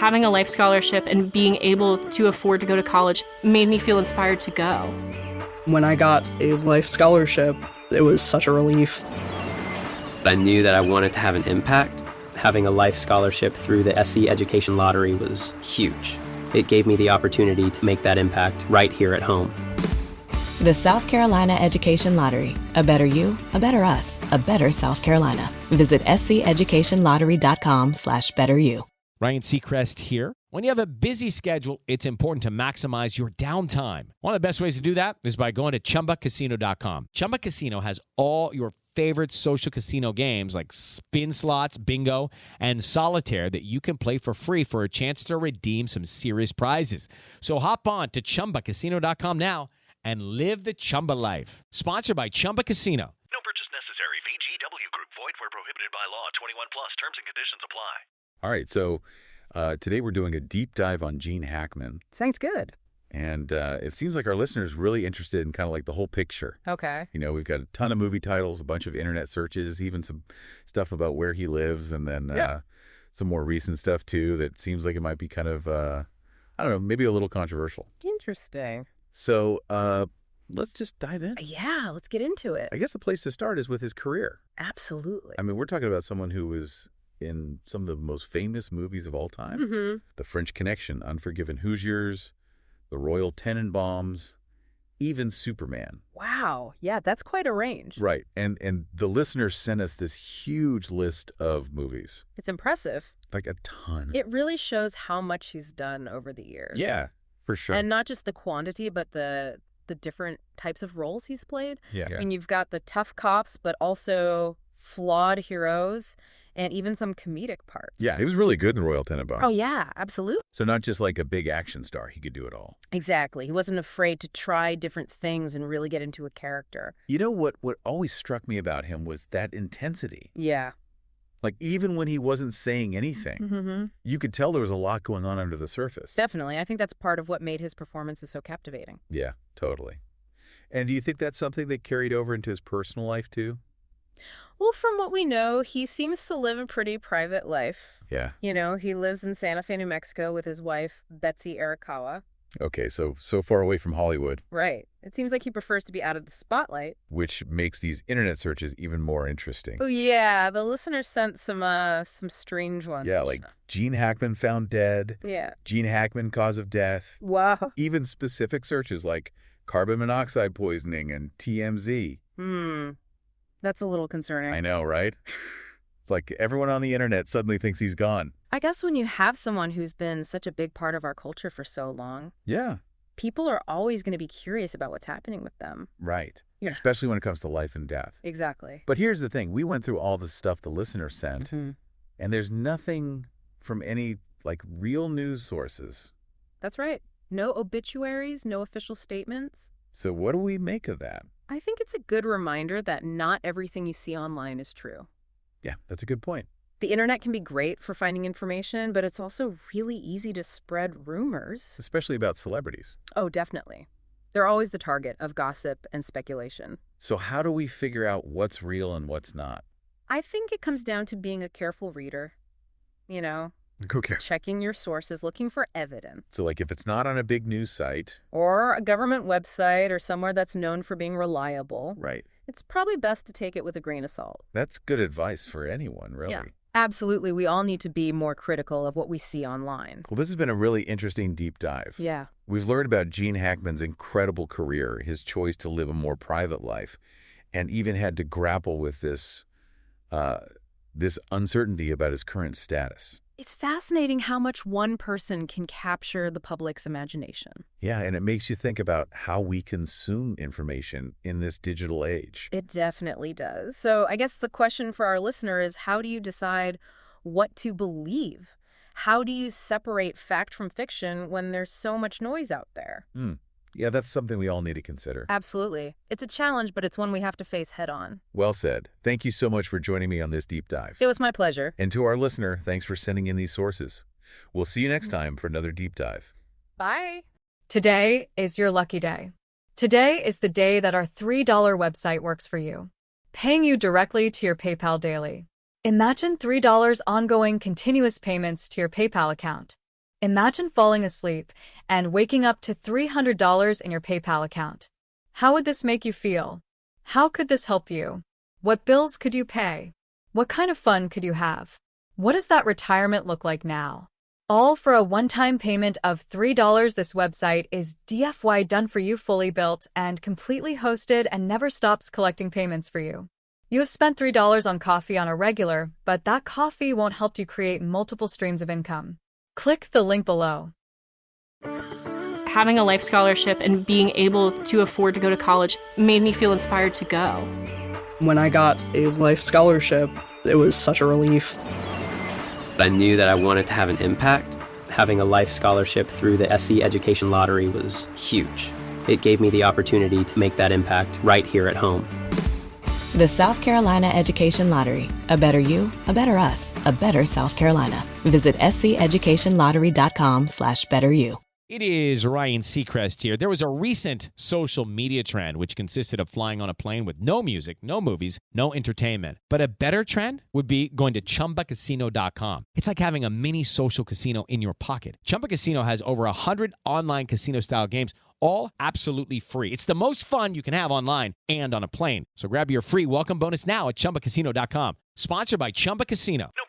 having a life scholarship and being able to afford to go to college made me feel inspired to go. When I got a life scholarship, it was such a relief. I knew that I wanted to have an impact. Having a life scholarship through the SC Education Lottery was huge. It gave me the opportunity to make that impact right here at home. The South Carolina Education Lottery. A better you, a better us, a better South Carolina. Visit sceducationlottery.com/betteryou. Ryan Seacrest here. When you have a busy schedule, it's important to maximize your downtime. One of the best ways to do that is by going to ChumbaCasino.com. Chumba Casino has all your favorite social casino games like spin slots, bingo, and solitaire that you can play for free for a chance to redeem some serious prizes. So hop on to ChumbaCasino.com now and live the Chumba life. Sponsored by Chumba Casino. No purchase necessary. VGW Group. Void where prohibited by law. 21 plus. Terms and conditions apply. All right, so today we're doing a deep dive on Gene Hackman. Sounds good. And it seems like our listeners really interested in kind of like the whole picture. Okay. You know, we've got a ton of movie titles, a bunch of internet searches, even some stuff about where he lives, and then some more recent stuff, too, that seems like it might be kind of, I don't know, maybe a little controversial. Interesting. So let's just dive in. Yeah, let's get into it. I guess the place to start is with his career. Absolutely. I mean, we're talking about someone who was in some of the most famous movies of all time. Mm-hmm. The French Connection, Unforgiven Hoosiers, The Royal Tenenbaums, even Superman. Wow. Yeah, that's quite a range. Right. And the listeners sent us this huge list of movies. It's impressive. Like a ton. It really shows how much he's done over the years. Yeah, for sure. And not just the quantity, but the different types of roles he's played. Yeah. I mean, you've got the tough cops, but also flawed heroes, and even some comedic parts. Yeah, he was really good in The Royal Tenenbaums. Oh, yeah, absolutely. So not just like a big action star, he could do it all. Exactly. He wasn't afraid to try different things and really get into a character. You know what always struck me about him was that intensity. Yeah. Like, even when he wasn't saying anything, you could tell there was a lot going on under the surface. Definitely. I think that's part of what made his performances so captivating. Yeah, totally. And do you think that's something that carried over into his personal life, too? Well, from what we know, he seems to live a pretty private life. Yeah. You know, he lives in Santa Fe, New Mexico with his wife, Betsy Arakawa. Okay, so far away from Hollywood. Right. It seems like he prefers to be out of the spotlight. Which makes these internet searches even more interesting. Oh, yeah. The listeners sent some strange ones. Yeah, like Gene Hackman found dead. Yeah. Gene Hackman cause of death. Wow. Even specific searches like carbon monoxide poisoning and TMZ. That's a little concerning. I know, right? It's like everyone on the internet suddenly thinks he's gone. I guess when you have someone who's been such a big part of our culture for so long, Yeah. people are always going to be curious about what's happening with them. Right. Yeah. Especially when it comes to life and death. Exactly. But here's the thing. We went through all the stuff the listener sent, and there's nothing from any, like, real news sources. That's right. No obituaries, no official statements. So what do we make of that? I think it's a good reminder that not everything you see online is true. Yeah, that's a good point. The internet can be great for finding information, but it's also really easy to spread rumors. Especially about celebrities. Oh, definitely. They're always the target of gossip and speculation. So how do we figure out what's real and what's not? I think it comes down to being a careful reader. You know, Okay. checking your sources, looking for evidence. So, like, if it's not on a big news site. Or a government website or somewhere that's known for being reliable. Right. It's probably best to take it with a grain of salt. That's good advice for anyone, really. Yeah, absolutely. We all need to be more critical of what we see online. Well, this has been a really interesting deep dive. Yeah. We've learned about Gene Hackman's incredible career, his choice to live a more private life, and even had to grapple with this uncertainty about his current status. It's fascinating how much one person can capture the public's imagination. Yeah, and it makes you think about how we consume information in this digital age. It definitely does. So I guess the question for our listener is, how do you decide what to believe? How do you separate fact from fiction when there's so much noise out there? Yeah, that's something we all need to consider. Absolutely. It's a challenge, but it's one we have to face head on. Well said. Thank you so much for joining me on this deep dive. It was my pleasure. And to our listener, thanks for sending in these sources. We'll see you next time for another deep dive. Bye. Today is your lucky day. Today is the day that our $3 website works for you, paying you directly to your PayPal daily. Imagine $3 ongoing continuous payments to your PayPal account. Imagine falling asleep and waking up to $300 in your PayPal account. How would this make you feel? How could this help you? What bills could you pay? What kind of fun could you have? What does that retirement look like now? All for a one-time payment of $3. This website is DFY done for you, fully built and completely hosted, and never stops collecting payments for you. You have spent $3 on coffee on a regular, but that coffee won't help you create multiple streams of income. Click the link below. Having a life scholarship and being able to afford to go to college made me feel inspired to go. When I got a life scholarship, it was such a relief. I knew that I wanted to have an impact. Having a life scholarship through the SC Education Lottery was huge. It gave me the opportunity to make that impact right here at home. The South Carolina Education Lottery. A better you, a better us, a better South Carolina. Visit sceducationlottery.com/betteryou. It is Ryan Seacrest here. There was a recent social media trend which consisted of flying on a plane with no music, no movies, no entertainment. But a better trend would be going to ChumbaCasino.com. It's like having a mini social casino in your pocket. Chumba Casino has over 100 online casino-style games, all absolutely free. It's the most fun you can have online and on a plane. So grab your free welcome bonus now at ChumbaCasino.com. Sponsored by Chumba Casino. No